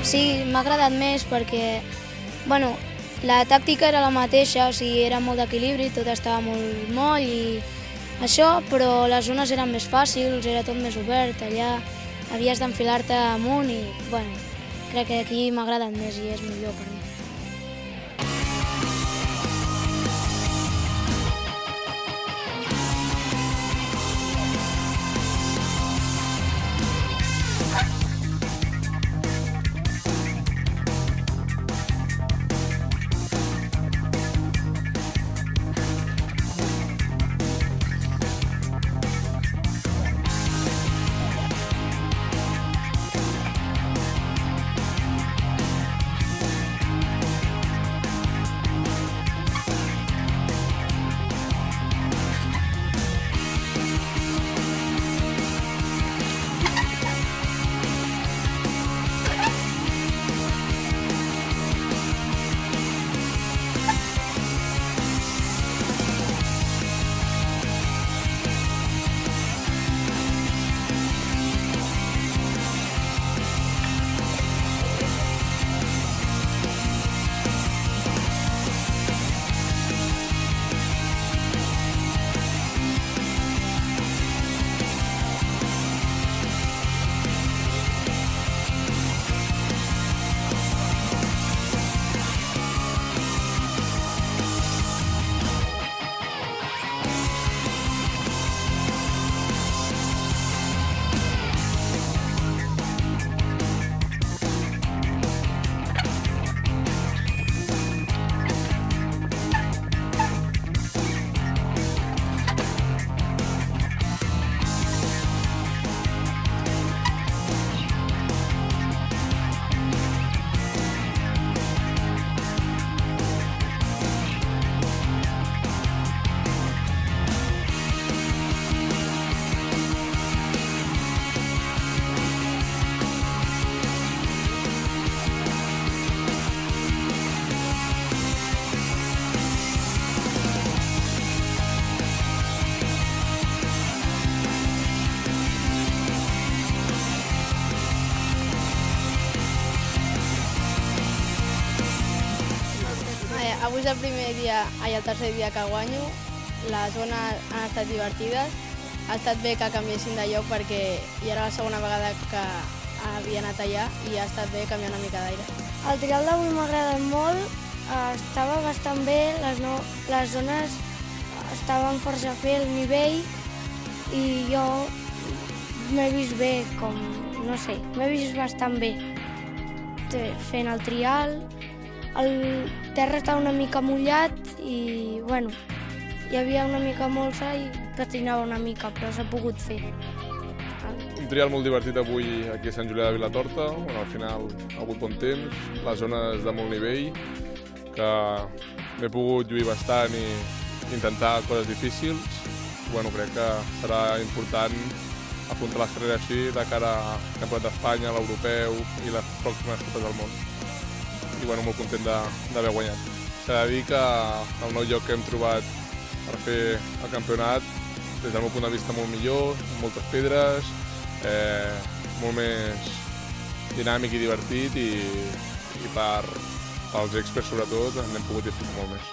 Sí, m'ha agradat més perquè, bueno, la tàctica era la mateixa, o sigui, era molt d'equilibri, tot estava molt moll i això, però les zones eren més fàcils, era tot més obert, allà havies d'enfilar-te amunt i, bueno, crec que aquí m'ha agradat més i és millor per mi. Avui és el primer dia i el tercer dia que guanyo. Les zones han estat divertides. Ha estat bé que canviessin de lloc perquè ja era la segona vegada que havia anat allà i ha estat bé canviar una mica d'aire. El trial d'avui m'ha agradat molt, estava bastant bé, les zones estaven força bé al nivell i jo m'he vist bé, m'he vist bastant bé fent el trial. El terra estava una mica mullat i, bueno, hi havia una mica molsa i patinava una mica, però s'ha pogut fer. Un trial molt divertit avui aquí a Sant Julià de Vilatorta, on al final ha hagut bon temps, les zones de molt nivell, que m'he pogut lluir bastant i intentar coses difícils. Bueno, crec que serà important afrontar les carreres així de cara al Campionat d'Espanya, l'Europeu i les pròximes Copes del Món. I bueno, molt content d'haver guanyat. S'ha de dir que el nou lloc que hem trobat per fer el campionat, des del meu punt de vista molt millor, moltes pedres, molt més dinàmic i divertit i pels experts sobretot n'hem pogut disfrutar molt més.